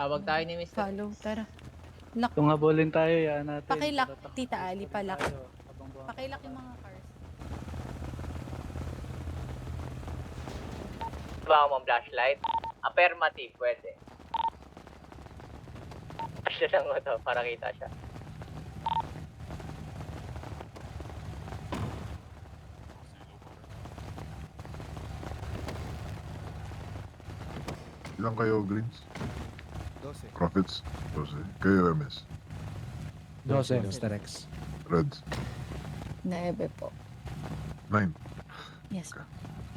Tawag tayo ni Mr. Follow, tara. Lock. Kung habulin tayo, yan natin. Pakilock, Tatakbo Tita Ali, pa rin palock. tayo habang buwan. Pakilock yung mga cars. Ba mo flashlight? Affirmative, pwede. Siya lang mo to para kita siya. Ilang kayo, Greens? 12. Profits? 12. Kayo, MS? 12, Mr. X. Reds? 9 po. 9. Yes. Okay.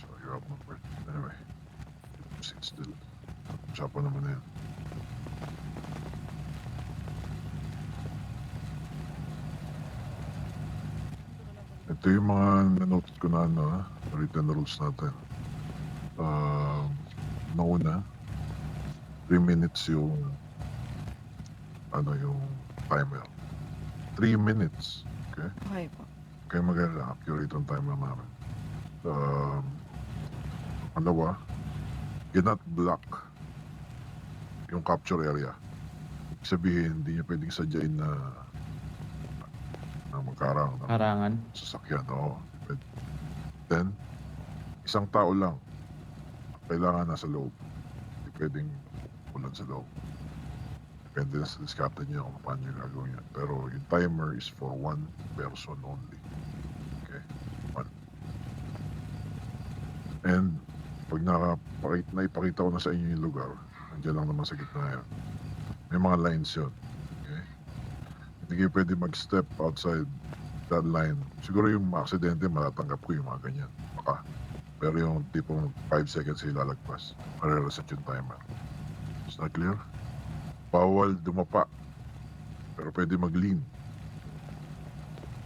So, you're up, my friend. Anyway. Sit still. Usapan naman na yan. Ito yung mga nanote ko na written rules natin. Nauna, 3 minutes yung yung timer. 3 minutes. Okay? Okay po. Kaya mag-alala, accurate ang timer namin. Pangalawa, cannot block yung capture area. Ibig sabihin, hindi niya pwedeng sadyain na magkarang ng Harangan. sasakyan. Oo. Then, isang tao lang. Kailangan nasa loob. Hindi pwedeng ulan sa loob. Depende na sa diskarte niya kung paano niya gagawin yan. Pero yung timer is for one person only. Okay? One. And pag naipakita ko na sa inyo yung lugar, nandiyan lang naman sa gitna yan. May mga lines yun. Okay? Hindi kayo pwede mag-step outside that line. Siguro yung mga aksidente, matatanggap ko yung mga ganyan. Baka. Pero yung tipong 5 seconds ilalagpas, marireset yung timer. Is that clear? Bawal dumapa. Pero pwede mag-lean.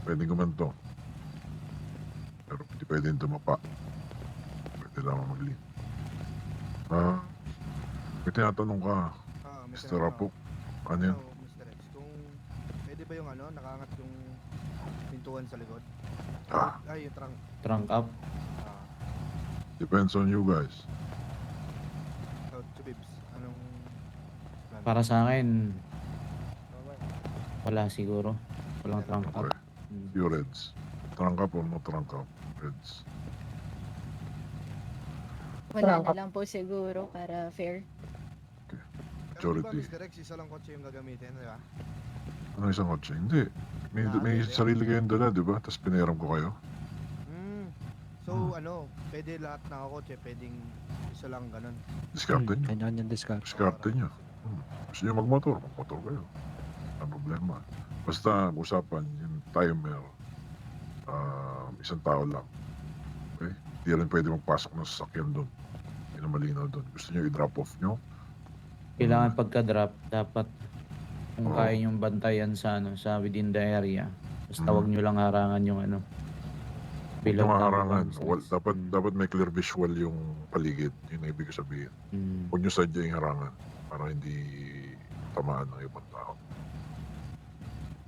Pwede gumanto. Pero hindi pwede dumapa. Pwede lang mag-lean. May tinatanong ka, Mr. Rapuk. Ano yan? Mr. X, kung pwede ba yung nakaangat yung pintuan sa likod? Ah, Ay, yung trunk. Trunk up. depends on you guys. To Bibs. Anong plan? Para sa akin, wala siguro. Walang trunk up. Okay. You Reds. Trunk up or no trunk up? Reds. Wala na lang po siguro para fair. Pero di ba, Majority. Mr. X, isa lang kotse yung gagamitin, di ba? Ano isang kotse? Hindi. May Pwede. sarili kayong dala, di ba? Tapos pinahiram ko kayo. So, pwede lahat ng kotse, pwedeng isa lang ganun. Diskarte nyo. Kanya-kanyang discard. Diskarte nyo. Gusto nyo magmotor kayo. Ang problema. Basta usapan yung timer, isang tao lang. Okay? Hindi rin pwede magpasok ng sasakyan doon. Hindi na malinaw doon. Gusto nyo i-drop off nyo? Kailangan pagka-drop, dapat kung Oo. kaya yung bantayan sa within the area. Basta wag nyo lang harangan yung Huwag nyo ng maharangan. business. Dapat may clear visual yung paligid. Yun ang ibig sabihin. Huwag nyo sadya yung harangan para hindi tamaan ng ibang tao.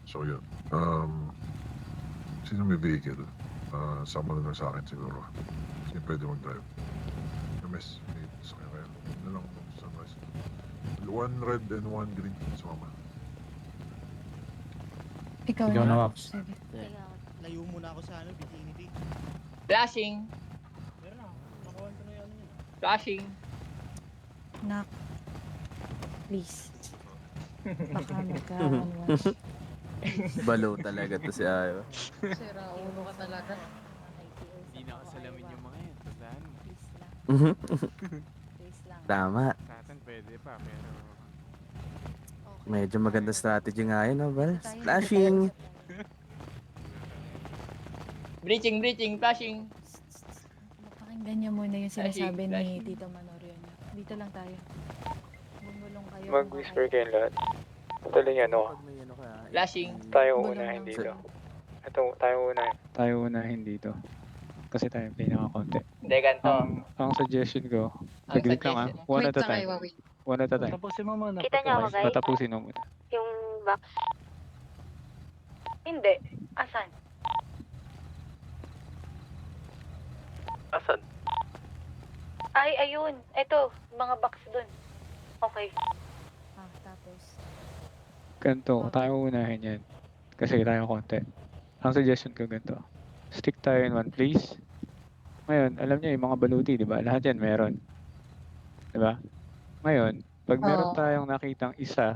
So yun. Sino may vehicle? Sama na lang sa akin siguro. Sino pwede mag-drive? Miss, may sakyan kayo. Ano lang ito? Sunrise. 1 red and 1 green. Sumama. Ikaw Ikaw na, na. Waps. Sige. Layo muna ako sa vicinity. Flashing! Meron na. Nakuha ko na yan. Flashing! Knock. Please. Baka magka-ano. Balo talaga to si Ayo. Sira ulo ka talaga. Hindi nakasalamin yung mga yan. Tandaan mo. Please lang. Please lang. Tama. Sa atin pwede pa, pero Okay. Medyo maganda strategy nga yun, no, Val? Tayo, Splashing! Breaching! Flashing! Pakinggan niyo muna yung sinasabi ni Flashing. Tito Manorio niya. Dito lang tayo. Bumulong kayo. Mag-whisper kayong lahat. Tuloy niya, no? Pag may ano ka, Flashing. Tayo Bulong unahin lang. dito. Ito, tayo unahin. tayo unahin dito. Kasi tayo pinaka-konti. Hindi, ganito. Ang suggestion ko, Ang saglit lang suggestion- one at a time. One at a time. Tapusin mo muna. Kita niyo ako, guys? Patapusin mo muna. Yung box? Hindi. Asan? Asan? Ay, ayun. Ito, mga box dun. Okay. Ganito, tayo unahin yan. Kasi tayo konti. Ang suggestion ko ganito. Stick tayo in one place. Ngayon, alam niyo yung mga baluti, di ba? Lahat yan meron. Di ba? Ngayon, pag meron Oo. tayong nakitang isa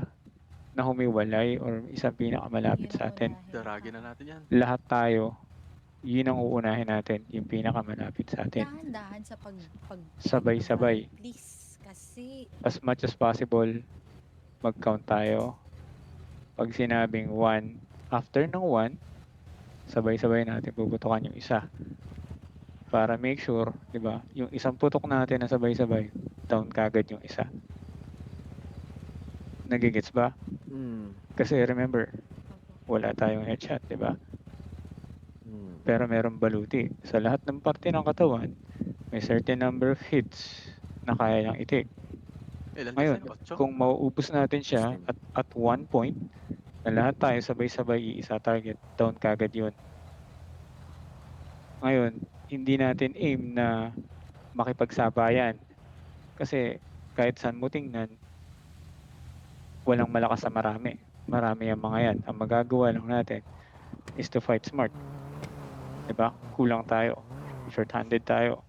na humiwalay or isang pinakamalapit Yun sa atin, unahin. Daragin na natin yan. lahat tayo, yun ang uunahin natin, yung pinakamalapit sa atin. Dahan-dahan sa pag Sabay-sabay. Please, kasi As much as possible, mag-count tayo. Pag sinabing 1, after ng 1, sabay-sabay natin puputukan yung isa. Para make sure, di ba, yung isang putok natin na sabay-sabay, down kagad yung isa. Nagigets ba? Hmm. Kasi remember, wala tayong headshot, di ba? Hmm. Pero merong baluti. Sa lahat ng parte ng katawan, may certain number of hits na kaya niyang itik. Ilan Ngayon, kasi? 8? kung mauubos natin siya at one point, na lahat tayo sabay-sabay iisa target, down kagad yun. Ngayon, hindi natin aim na makipagsabayan. Kasi kahit saan mo tingnan, walang malakas sa marami. Marami ang mga yan. Ang magagawa lang natin is to fight smart. Diba? Kulang tayo. Short-handed tayo.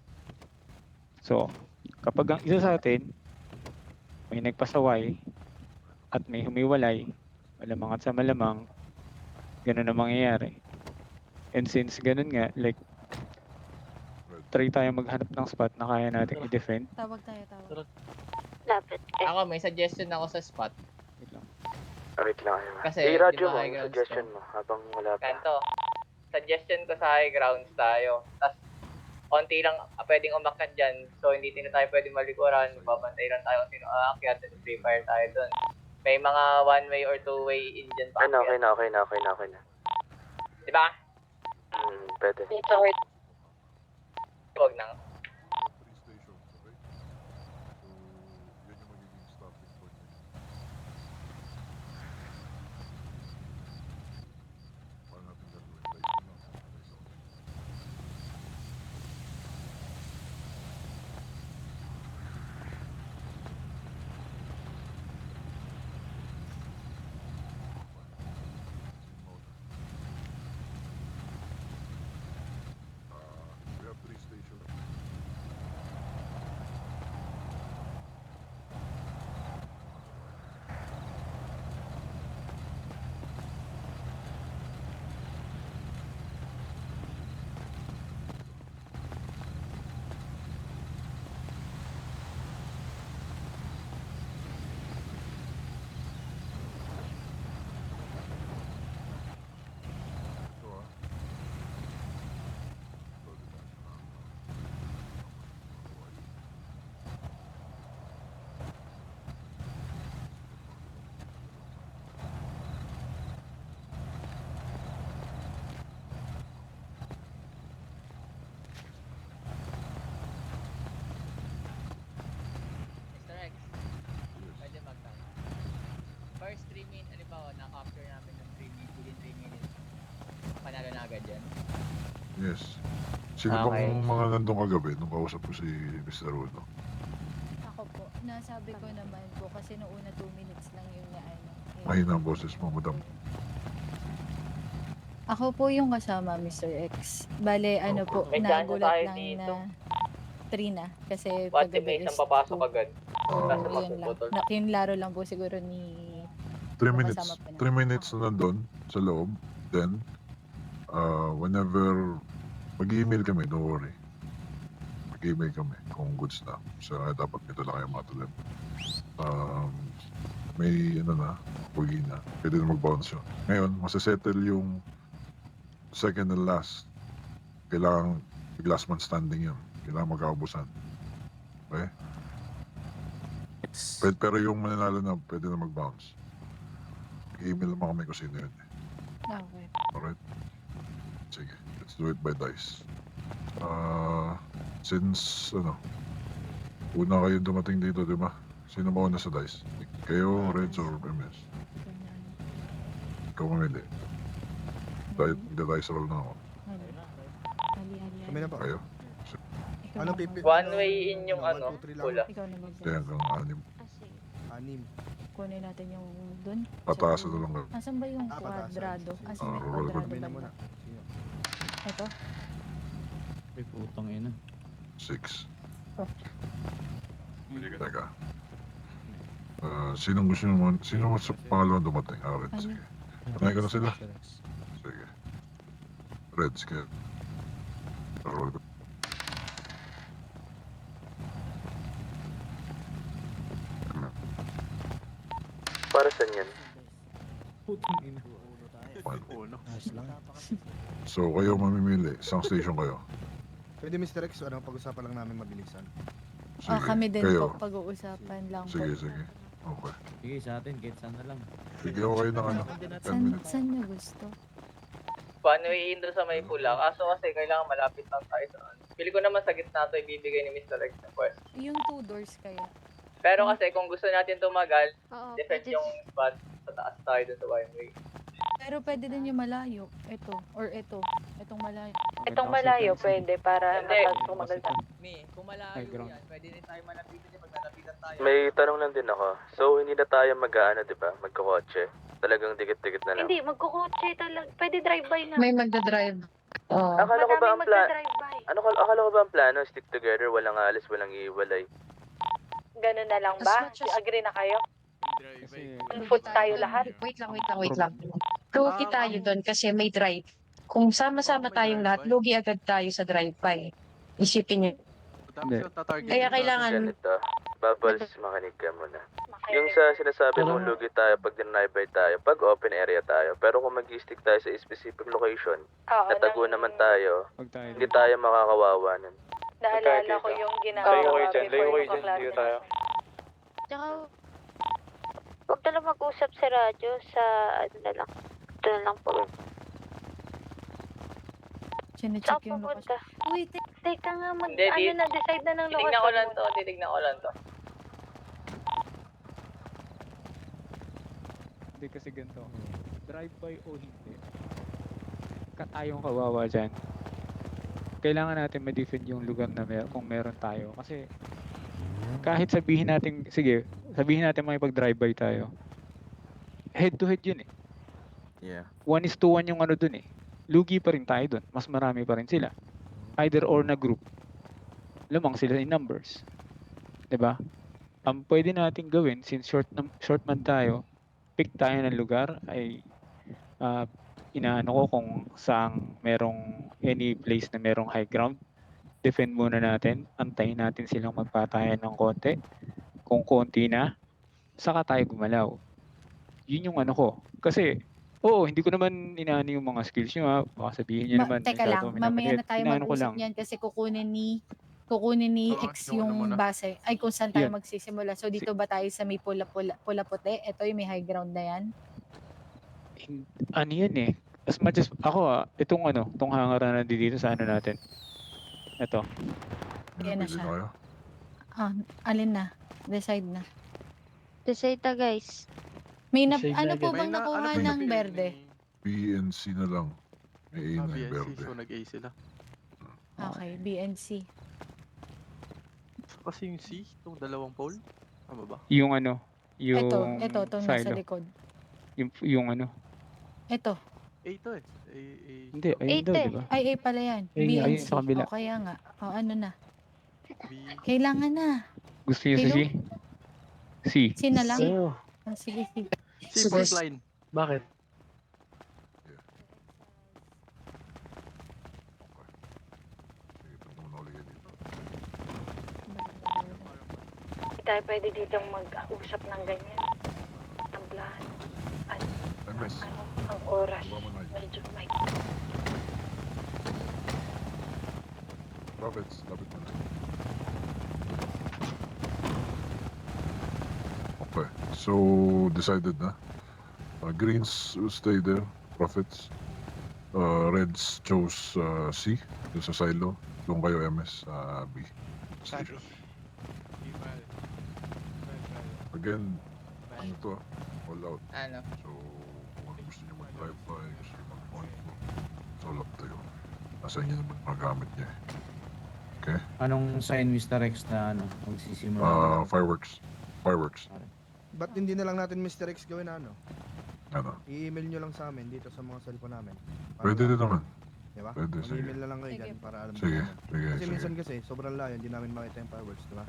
So, kapag ang isa sa atin may nagpasaway at may humiwalay, malamang at sa malamang, ganun ang mangyayari. And since ganun nga, like, try tayo maghanap ng spot na kaya natin i-defend. Tawag tayo, tawag. Ako, may suggestion ako sa spot. Wait lang. Wait lang kayo. Kasi, I-radyo di ba, mo high ang grounds suggestion to? mo habang wala pa. Kanto, suggestion ko sa high grounds tayo. Tapos, konti lang pwedeng umakyat dyan. So, hindi din tayo pwedeng malikuran. Babantay lang tayo kung sino aakyat. At free fire tayo dun. May mga one-way or two-way in dyan pa. Ano, okay na. Di ba? Pwede. Huwag nang. 3 stations, okay? So, yan yung magiging starting point niya. Paano natin gagawin? Dice na lang. Dice out. We have 3 stations. Ito ah. Ito, diba? Mr. X, pwede mag-count. First 3 minutes, halimbawa, na-capture namin ng 3 minutes, within 3 minutes. Panalo na agad yan. Yes. Sino Okay. bang mga nandun kagabi nung kausap ko si Mr. Uno? Ako po, nasabi ko naman po kasi noong una 2 minutes lang yun na ano. yung- Mahina ang boses mo, madam. Ako po yung kasama, Mr. X. Bale, ano po, May chance nagulat tayo lang dito. na 3 na. Kasi What if kagabi may is isang papasok 2. agad? So, Kaso yun lang. magpuputol. Yung laro lang po siguro ni... 3 Kasama minutes. po na. 3 minutes na nandun sa loob. Then, whenever mag-email kami, don't worry. Mag-email kami kung goods na. So, dapat nito lang kayo matulad. May ano na, wagi na. Pwede na mag-bounce yun. Ngayon, masasettle yung second and last. Kailangan last man standing yun. Kailangan magkaubusan. Okay? Pero yung mananalo na, pwede na mag-bounce. I-email naman kami kung sino yun. Okay. Alright? Sige, let's do it by dice. Since, una kayo dumating dito, di ba? Sino mauna sa dice? Kayo, Reds, or MS? Ikaw mamili. Dice roll na ako. Kami na ba? Kayo? Ano pipi? One way in yung One, ano, two, three lang. pula. Ikaw na mag Kaya hanggang 6. 6. kunin natin yung dun. Pataasan na lang kayo. Asan ba yung Pataasan. kwadrado? Asan Ah, ba yung roll kwadrado Kami na ba? muna. Sino? Ito? Ay, putang ina. 6. Oh. Teka. Sinong gusto naman? Sino mas pangalawang dumating? Red, Ano? sige. Tanayin ko na sila. Sige. Reds, kaya. Roll ko. Para saan yan? Putang ina. Fine. Uno. Ayos lang. So, kayo mamimili. Isang station kayo. Pwede Mr. X, ano, pag-usapan lang namin mabilisan. Oh, kami din kayo. po. Pag-uusapan lang Sige, po. sige. Okay. Sige, sa atin, kahit saan na lang. Bigyan ko kayo ng ano, 10 San, minutes. saan niyo gusto? Paano iindo sa may pula? Kaso kasi kailangan malapit lang tayo sa ano. Pili ko naman sa gitna to ibibigay ni Mr. X na pwesto. Yung 2 doors kaya. Pero kasi kung gusto natin tumagal, Oo, defend pwede- yung spot sa taas tayo dun sa Wineway. Pero pwede din yung malayo. Ito. Or ito. Itong malayo. Itong malayo, pwede para Hindi. tumagal tayo. Mi, kung malayo High ground. yan, pwede rin tayo malapitan yan pag nalapitan tayo. May tanong lang din ako. So, hindi na tayo mag-ano, di ba? Magkakotse. Talagang dikit-dikit na lang. Hindi, magkukotse talaga. Pwede drive-by na. May magdadrive. Oo. Akala ko ba ang plano? magdadrive-by. Akala ko ba ang plano? Stick together, walang alis, walang iiwalay. Ganun na lang As ba? much as- Agree na kayo? Kasi, Foot tayo lahat? Wait lang. Lugi tayo doon kasi may drive. Kung sama-sama tayong lahat, lugi agad tayo sa drive-by. Isipin niyo. Hindi. Kaya kailangan, Ganito. Bubbles, makinig ka muna. Makinig. Yung sa sinasabi mong lugi tayo pag dinibay tayo, pag open area tayo. Pero kung mag-stick tayo sa specific location, Oo, natago nang- naman tayo, pag tayo hindi tayo makakawawa nun. Naalala ko yung ginagawa before yung kaklase natin. tsaka Huwag na lang mag-usap sa radyo sa ano na lang. Ito na lang po. Saan Chinecheck yung lokasyon. pupunta? Wait, Teka nga, Hindi, decide na ng Titignan ko lang lokasyon. to, titignan ko lang to. Hindi kasi ganito. Drive-by o hindi. Tayong kawawa dyan. Kailangan natin ma-defend yung lugar na kung meron tayo. Kasi kahit sabihin natin, sige, sabihin natin makipag-drive-by tayo. Head to head yun eh. Yeah. 1:1 yung ano dun eh. Lugi pa rin tayo dun. Mas marami pa rin sila. Either or na group. Lamang sila in numbers. 'Di ba? Ang pwede nating gawin, since short man tayo, pick tayo ng lugar ay inaano ko kung saang merong any place na merong high ground. Defend muna natin, antayin natin silang magpatayan ng konti. Kung konti na, saka tayo gumalaw. Yun yung ano ko. Kasi, oo, hindi ko naman inaano yung mga skills nyo ha. Baka sabihin nyo naman. teka lang, mamaya na tayo Inaano ko mag-usap lang. niyan kasi kukunin ni X yung base. Ay, kung saan tayo Yan. magsisimula. So, dito ba tayo sa may pula-puti? Ito yung may high ground na yan? Ano yan eh. As much as ako itong hangaran na dito sa ano natin. Ito. Yan na Pinapili siya. na kayo. Alin na? Decide na. Decide na guys. May Decide na ano po agad. bang nakuha ano ng berde? PNC na lang. May A na yung BNC, verde. so nag-A sila. Okay, BNC. Kasi yung C, itong dalawang pole. Tama ba? Yung ano. Yung Ito nasa silo. likod. Yung ano. Ito. A to eh. A. Hindi, ayun daw, di ba? Ay, pala yan. Ayun, BNC. ayun, sa kabila. O, kaya nga. O, ano na. B. Kailangan na. Gusto niyo sa C? Hello? C. C na lang. Sa'yo. Sige, C. C, first line. Bakit? Sige, ito muna ulit yan dito. Hindi tayo pwede dito mag-usap ng ganyan. Tablahan. MS, Ang oras. baba mo na yun. Medyo may... Profits, lapit mo na. Okay, so decided na. Greens will stay there, Profits. Reds chose C, dun sa silo. Doon kayo MS, B. Station. Again, ano to all out. Ano? So, kung ano gusto nyo mag-drive by, gusto nyo mag-point mo, it's all up to you. Nasa inyo naman mga gamit niya eh. Anong sign, Mr. X, na ano, magsisimula? Fireworks. Fireworks. ba't hindi na lang natin Mr. X gawin na ano? Ano? I-email nyo lang sa amin dito sa mga cellphone namin. Pwede din naman. Diba? Pwede, sige. Mag-email na lang kayo Sige. dyan para alam Sige, namin. sige, Kasi sige. minsan kasi, sobrang layo, hindi namin makita yung fireworks, diba?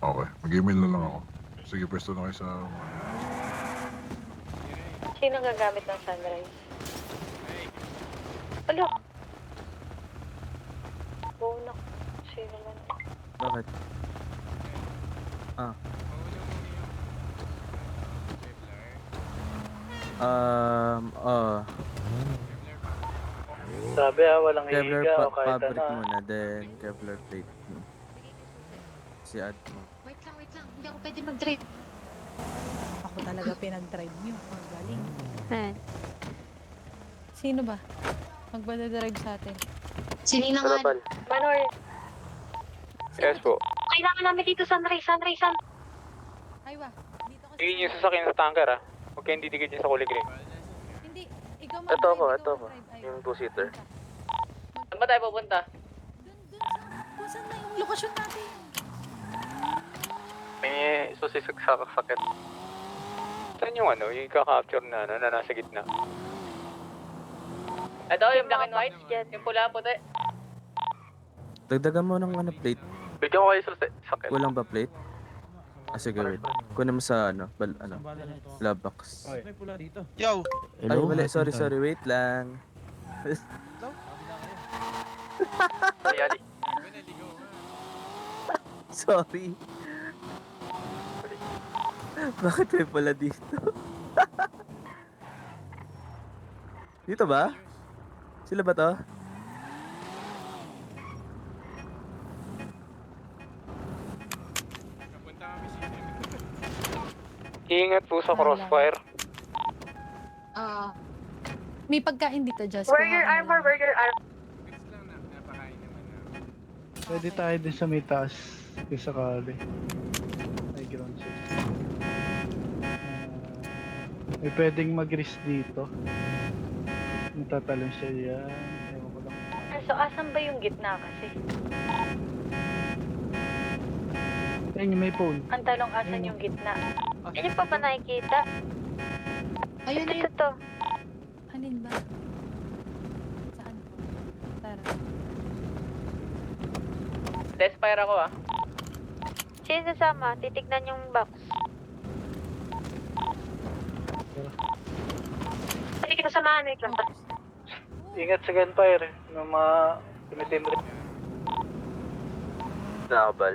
Okay, mag-email na lang ako. Sige, pwesto na kayo sa... Sino gagamit ng sunrise? Alo! Buo na. Sino man? Bakit? Sabi walang Kevlar higa o kahit fabric ano. muna, then Kevlar plate. Si Ad mo. Wait lang. Hindi ako pwede mag-drive. Ako talaga pinag-drive niyo. Ang galing. Ayan. Sino ba? Magbada-drive sa atin. Sininangan. Manor, Yes po. Kailangan namin dito sunrise. Ay wa. Dito kasi. Tingin yung sasakyan sa tanker ah. Huwag kayong didikit niya sa kulay green. Hindi. Ikaw Ito mag-drive. ako, ikaw ito ako. mag-drive. Ay, Yung two-seater. Saan ba tayo pupunta? Dun kung saan na yung lokasyon natin? May susisig sa sakit. Saan yung ano, yung kaka-capture na ano, na nasa gitna? Ito, yung black and white. Yung pula puti. Dagdagan mo ng ano plate. Bigyan ko kayo sa sakit. Kulang ba plate? Ah, sige, wait. Kunin mo sa ano, glove box. May pula dito. Yo! Ay, wala. Sorry. Wait lang. Sorry. Bakit may pula dito? Dito ba? Sila ba to? Iingat po sa crossfire. May pagkain dito, Just. where your armor, where your armor? Pwede tayo din sa may taas. Kung sakali. May ground set. May pwedeng mag-risk dito. Natatalon siya yan. Ewan ko lang. So, asan ba yung gitna kasi? Ayun, may phone. Ang tanong, asan yung gitna? Hindi pa ba nakikita? Ayun na Ito to. Alin ba? Saan po? Tara. Despire ako ah. Sino sasama? Titignan yung box. Pwede kita samahan. Wait lang. Ingat sa gunfire. Ng mga tumitimbre. Nakabal.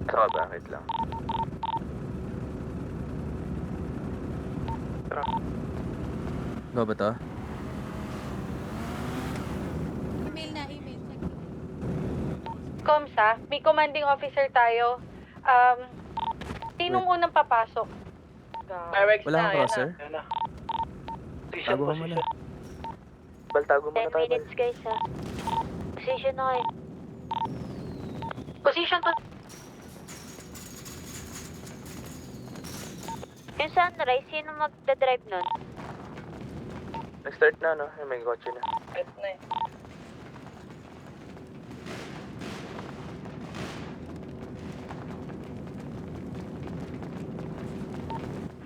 Saka ba? Wait lang. Go ba to? Email na, email. Check. Komsa, may commanding officer tayo. Sinong unang papasok? Fireworks Wala na, kang yan crosser? Yan na. Tago ka muna. Bal, tago muna 10 tayo, Bal. minutes guys ha. Position na kayo. Position to. Yung sunrise, sino magdadrive nun? Nag-start na, no? Ay, may kotse na. Ito na eh.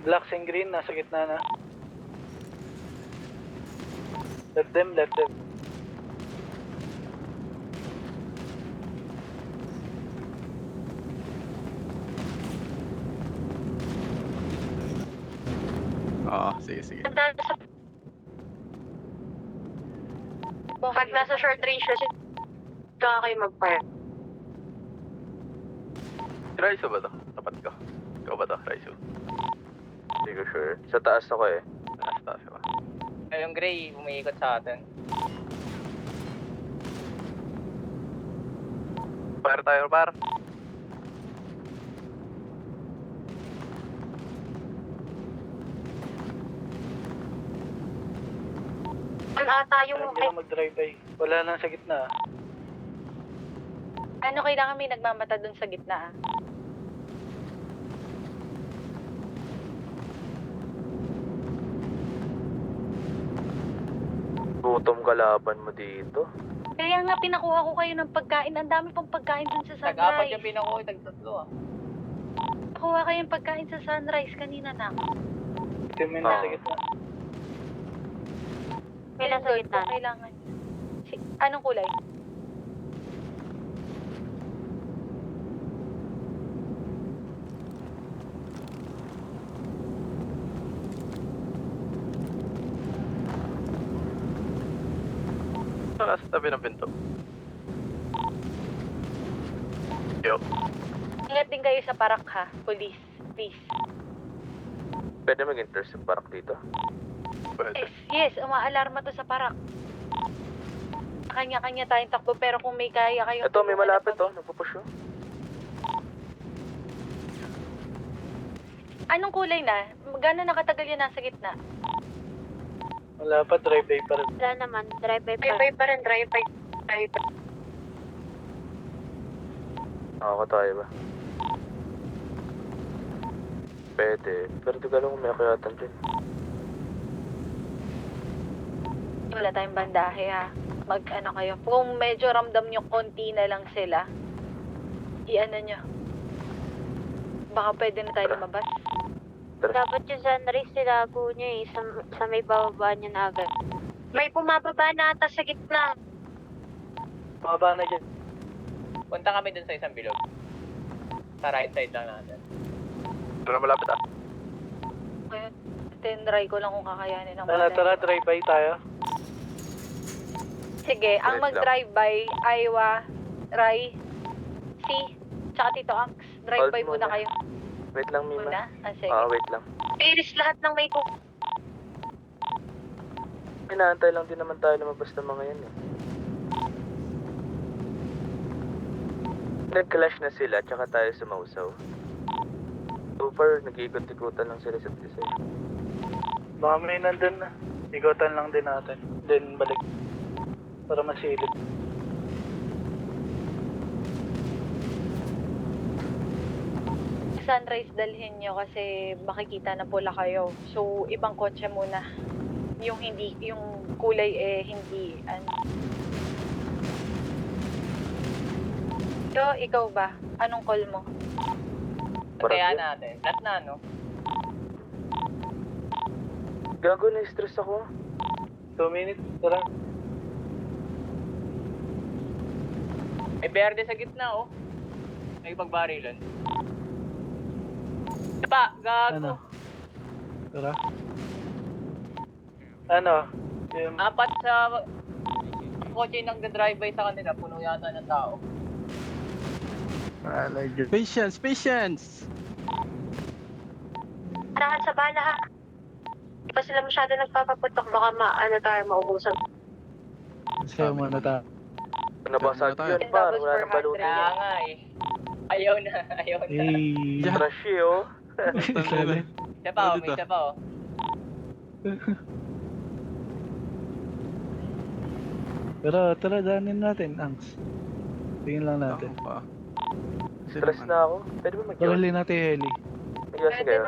Blacks and green, nasa gitna na. Left them. Oo, sige. Pag nasa short range kasi, kaya kayo mag-fire. Raizo ba to? Tapat ko. Ikaw ba to, Raizo? Hindi ko sure. Sa taas ako eh. Nasa taas ako. Ay, yung gray, umiikot sa atin. Fire tayo, par. Ano ata yung... Hindi na mag-drive by. Wala lang sa gitna. Ano kailangan may nagmamata dun sa gitna ah? Gutom kalaban mo dito. Kaya nga pinakuha ko kayo ng pagkain. Ang dami pang pagkain dun sa Tag-apat Sunrise. yung pinakuha, tag-tatlo ah. Nakuha kayong pagkain sa Sunrise kanina na. May nasa gitna. May nasa gitna. Kailangan. Anong kulay? Nasa tabi ng pinto. Yo. Ingat din kayo sa parak ha, police. Please. Pwede mag-intercept parak dito? Pwede. Yes, umaalarma to sa parak. Kanya-kanya tayong takbo pero kung may kaya kayo... Ito, may malapit oh. Nagpupush oh. Anong kulay na? Gano'n nakatagal yun nasa gitna? Wala pa, drive-by pa rin. Wala naman, drive-by pa rin, drive-by. Nakakatayo ba? Pwede. Pero di ko alam kung may akayatan dyan. Wala tayong bandahe ha. Mag-ano kayo. Kung medyo ramdam nyo konti na lang sila, i-ano nyo. Baka pwede na tayo lumabas. Dapat yung Sunrise nilago nyo eh, sa may bababa niya na agad. May pumababa na ata sa gitna. Mababa na dyan. Punta kami dun sa isang bilog. Sa right side lang natin. Ito na malapit ah. Kaya, tinry ko lang kung kakayanin ng Tara, drive-by tayo. Sige, ang Wait lang. mag-drive-by, Aywa, Rai, C, tsaka Tito Ax. Drive-by Hold muna muna. kayo. Wait lang, Mima. Muna? Sige. Wait lang. Iris lahat ng may cook. Inaantay lang din naman tayo lumabas ng mga yan eh. Nag-clash na sila, tsaka tayo sumausaw. So far, nag-ikot-ikutan lang sila sa isa. Baka may nandun na. Igutan lang din natin. Then balik. Para masilip. Sunrise dalhin nyo kasi makikita na pula kayo. So, ibang kotse muna. Yung hindi, yung kulay hindi, ano. Yo, ikaw ba? Anong call mo? Kaya natin. Lahat na, no? Gago, na-stress ako. 2 minutes, tara. May berde sa gitna, oh. May pagbarilan. Pa, gago. Ano? Tara. Ano? Yung... Apat sa kotse nang drive-by sa kanila, puno yata ng tao. Patience, patience! Arahan sa bala ha. Di pa sila masyado nagpapaputok, baka maubusan. Sayo muna tayo. Nabasag yun, par. Wala nang balutin Kaya yan. nga eh. Ayaw na, ayaw na. Trashy oh. Isa pa, oh, may isa pa, oh. Pero tara, danin natin, Angs. Tingin lang natin. Stress na ako. Pwede ba mag-yos? Parali natin heli. Mag-yos kayo?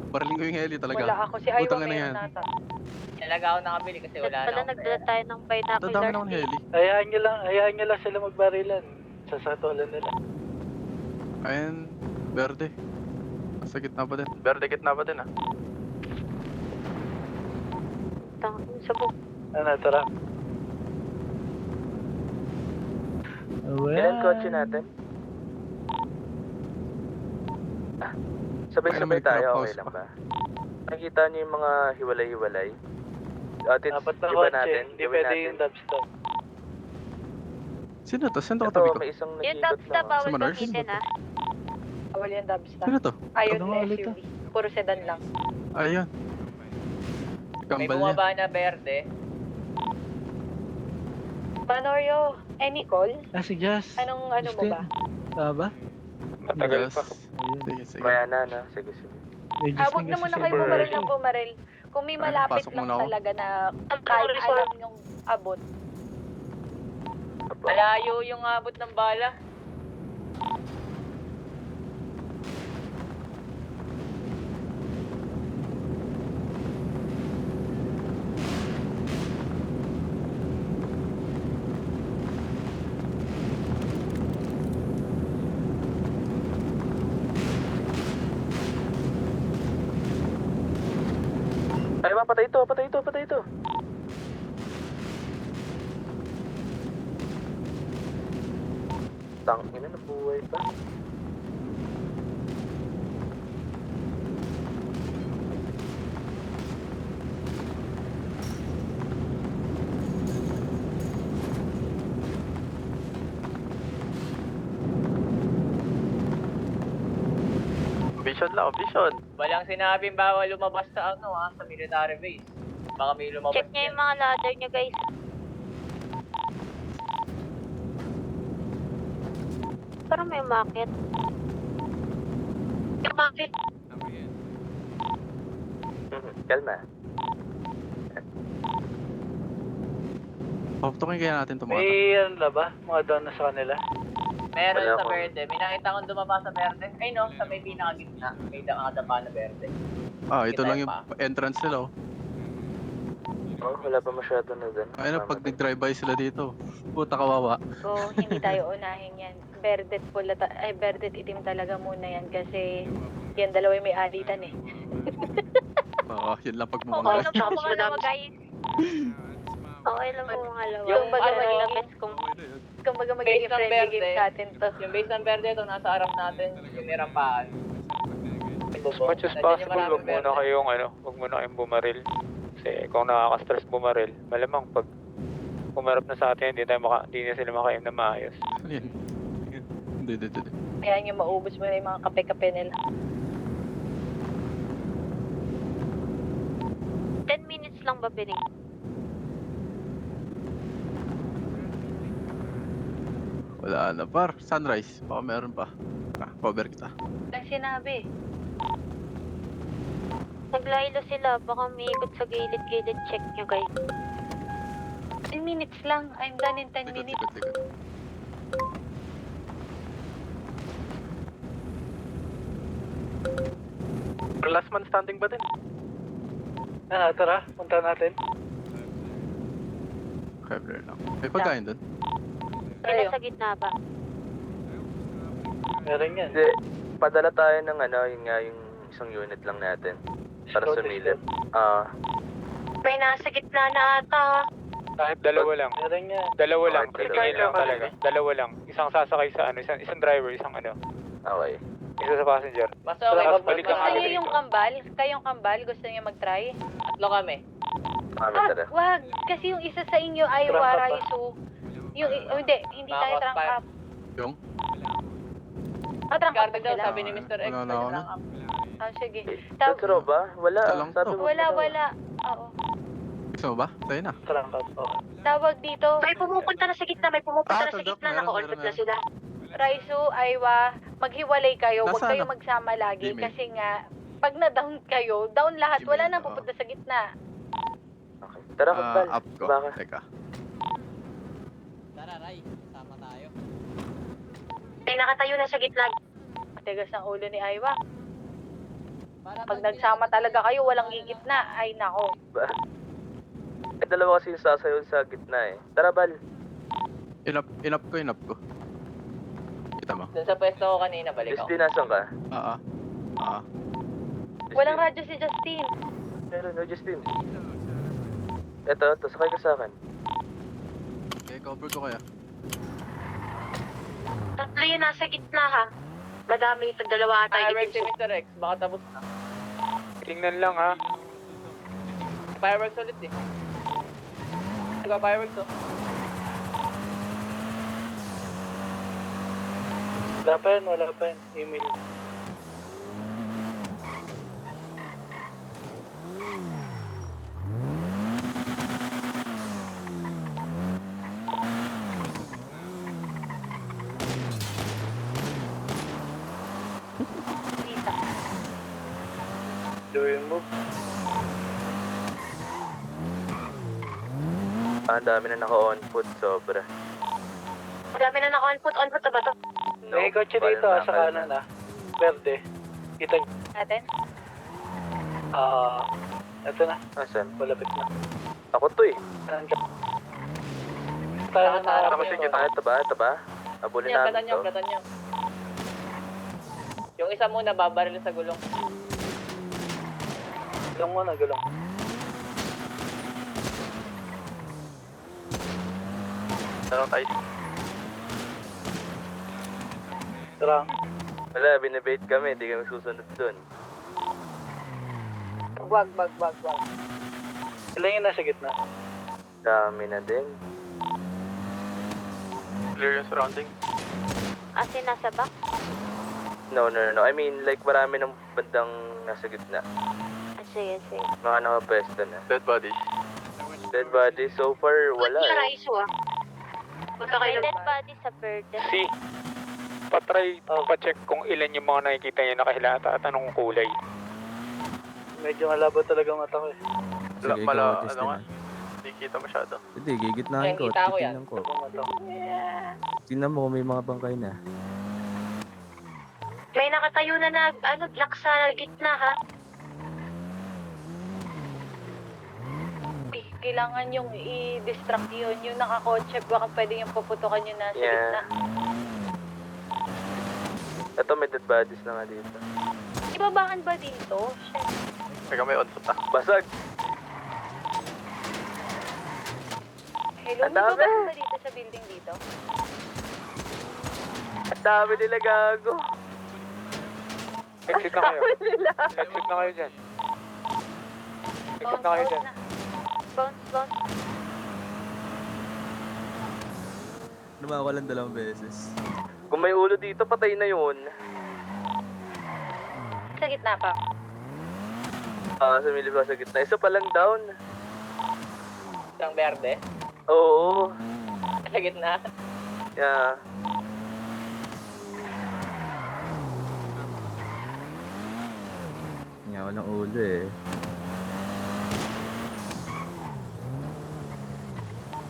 Baraling ko yung heli talaga. Wala ako. Si Aywa Utang na meron yan. nata. Talaga ako nakabili kasi wala na Pala akong nagdala pera. tayo ng Ito dami binoculars. naman heli. Hayaan nyo lang sila magbarilan. Sasatulan nila. Ayan, berde. Sa gitna pa din. Berde gitna pa din ah. Sabog. Ano, tara. Ilan kotse natin? Sabay-sabay Ay, may tayo, trap okay house lang pa. ba? Nakikita niyo yung mga hiwalay-hiwalay? Atin, Apat na iba kotse. natin, Hindi gawin pwede natin. yung dubstep. Sino to? Sino to Ito, katabi ko? may isang Yung nag-ikot dubstep lang. bawal Sa Mars? gamitin ha. Bawal yung dubstep. Sino to? Ayaw Ano na nga ulit SUV. Puro sedan lang. Ayun. May Kambal niya. bumaba na berde. Panorio, any call? Si Jazz. Anong ano mo ba? Ba? Matagal pa. Sige, sige. Maya na, sige, sige. Huwag na muna kayo pumaril ng pumaril. Kung may Ay, malapit pasok lang muna ako. talaga na kahit alam yung abot. Malayo yung abot ng bala. patay ito, patay ito, patay ito. Tangina na buhay pa. Vision lang, vision. Walang sinabing bawal lumabas sa sa military base. Baka may lumabas Check niyo yung mga ladder niyo, guys. Parang may umakit. Umakit. Kalma. Papatukin kaya natin ito mga to. ano na ba? Mga doon na sa kanila? Meron Wala sa akong- verde. May nakita kong dumapa sa verde. Ay no, sa may pinakagitna. May nakadapa na verde. Ah, ito Kita lang yung yung pa. entrance nila oh. Oh, wala pa masyado na dun. Ayun, pag nag-drive-by sila dito. Puta kawawa. So, hindi tayo unahin yan. Verdet pula, verdet itim talaga muna yan kasi yan dalawa yung may alitan eh. Oo, yun lang pag Okay mumula. lang po mga lawa, guys. Okay lang po mga lawa. Yung Kumbaga Base magiging ng friendly verde. game sa atin to. Yung base ng verde ito, nasa harap natin. Yung may rampahan. As much as Nandiyan yung possible, maraming wag muna verde. kayong wag muna kayong bumaril. Kasi kung nakaka-stress bumaril, malamang pag umarap na sa atin, hindi na sila makaim na maayos. Ano yan? Hindi. Kaya nyo maubos mo na yung mga kape-kape nila. 10 minutes lang ba binig? Wala na par. Sunrise. Baka meron pa. Cover kita. Lang sinabi. Naglaylo sila. Baka may ikot sa gilid-gilid. Check nyo, guys. 10 minutes lang. I'm done in 10 minutes. Likod. Last man standing ba din? Tara, punta natin. Cover lang. May pagkain doon? May nasa gitna ba? Meron yan. Hindi, padala tayo ng yun nga yung isang unit lang natin. Para sumilip. May nasa gitna na ata. Kahit dalawa lang. Meron yan. Dalawa lang. Okay, Tingin lang okay. talaga. Dalawa lang. Isang sasakay sa isang driver, isang Okay. Isa sa passenger. Mas okay pag Balik lang Gusto kami nyo dito. yung kambal? Kayong kambal? Gusto nyo mag-try? Tatlo kami. Tara. Wag! Kasi yung isa sa inyo ay Trangka pa. Waraisu. Hindi tayo Mga trunk fire. up. Yung? Trunk up Discard ba daw, sila? sabi ni Mr. X. Wala na ako trunk up. Sige. Totoo ba? Wala. Ito lang Sabi to. mo Wala. Oo. Gusto mo ba? Tayo na. Trangkat, okay. Tawag dito. May pumupunta na sa gitna. May pumupunta na sa tandok. gitna. Meron, Naka-on-foot na meron. sila. Raisu, Aywa, maghiwalay kayo. Huwag Nasaan kayo na? magsama lagi. Email. Kasi nga, pag na-down kayo, down lahat. Wala Email, nang oo. pupunta sa gitna. Okay. Tara, Kapal. Up ko. Baka. Teka. Tara, Ray. Sama tayo. May nakatayo na sa gitna. Tigas ng ulo ni Aywa. Pag nagsama talaga kayo, walang gigitna. Ay, nako. Dalawa kasi yung sasayaw sa gitna eh. Tara, Bal. Inap ko. Kita mo? Dun sa pwesto ko kanina, balik ako. Justin, nasan ka? Walang radyo si Justin. Meron, no, Justin. Eto, sakay ka sa akin. Okay, cover ko kaya. Tatlo yun nasa gitna ha. Madami ito. Dalawa ata. Fireworks si Mr. X, baka tapos na. Tingnan lang ha. Fireworks ulit eh. Fireworks oh. Wala pa yan. Email. Doing move. Ang dami na naka-on foot, sobra. Madami na naka-on-foot. On-foot na ba to? May kotse dito sa kanan Verde. Kita nyo. Natin? Ito na. Asan? Malapit na. Ako to eh. Saan ka? Tayo na. Tapos sige, Ito ba? Abulin Yan, namin to. platan nyo. Yung isa muna, babaril sa gulong. Gulong muna, gulong. Tanong tayo. Trunk. Wala, binibait kami, hindi kami susunod dun. Wag. Ilan yung nasa gitna? Dami na din. Clear yung surrounding? As in, nasa back? No. I mean, like, marami ng bandang nasa gitna. Sige. Mga nakapwesto na. Dead bodies? Dead bodies, so far, wala eh. May dead body sa bird. Si, patry, pacheck kung ilan yung mga nakikita niya nakahilata at anong kulay. Medyo malabo talaga mata ko eh. Sige, ikaw, test na. Hindi kita masyado. Hindi, gigitnahin ko. Nakikita ko yan. Titignan ko. Tingnan mo kung may mga bangkay na. May nakatayo na black sa gitna ha. Kailangan yung i-distract yun. Yung nakakotse, baka pwede yung puputukan yun nasa gitna. Ito, may dead bodies na nga dito. Ibabangan ba dito? Shit. Teka, may onso pa. Basag! Hello, Ang may dami. babangan ba dito sa building dito? Ang dami nila gago. Exit na kayo. Exit na kayo dyan. Exit na kayo dyan. Bounce. Lumawalan 2 beses. Kung may ulo dito, patay na yun. Sa gitna pa. Sumilip pa sa gitna. Isa pa lang down. Isang berde. Oo. Sa gitna. Yeah. Nga, walang ulo eh.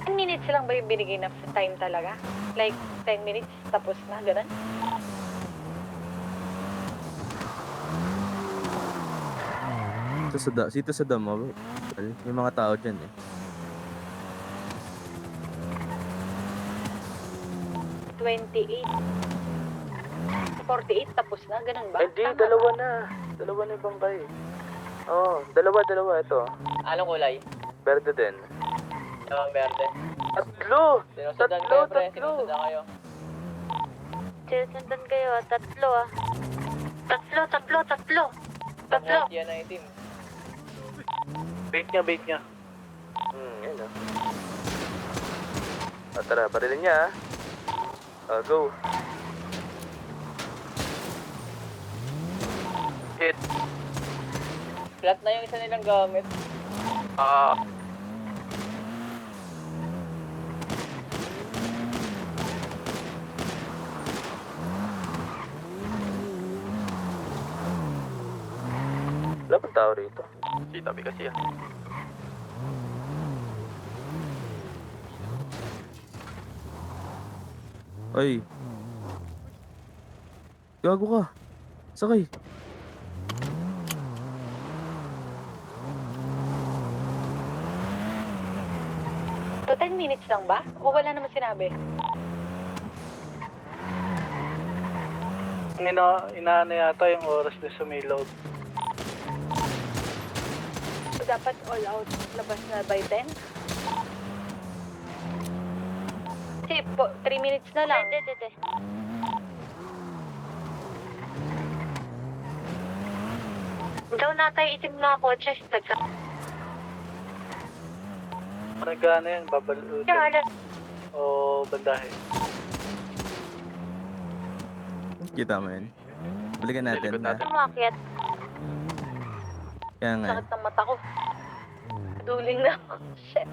10 minutes lang ba yung binigay na time talaga? Like, 10 minutes, tapos na, ganun? Dito sa damo, may mga tao dyan eh. 28. 48, tapos na, ganun ba? Hindi, Tama dalawa ba? na. Dalawa na yung bangkay. Oo, dalawa. Ito. Anong kulay? Berde din. Dalawang berde. Tatlo! Sinusundan kayo, pre. Sinusundan kayo. Sinusundan kayo, 3 ah. Tatlo. Yan na itim. Bait niya. Yun o. Tara, barilin niya go. Hit. Flat na yung isa nilang gamit. Wala bang tao rito? Si tabi kasi Ay. Gago ka. Sakay. So, 10 minutes lang ba? O wala naman sinabi? Inaano yata yung oras na sa may load. So, dapat all out labas na by 10? Kasi 3 minutes na lang. Hindi. Daw na tayo itim na kotse. Nagana yan, babalutin. O bandahe. Kita mo yun. Balikan natin na. Umakyat. Kaya nga. Sakit ng mata ko. Duling na ako. Shit.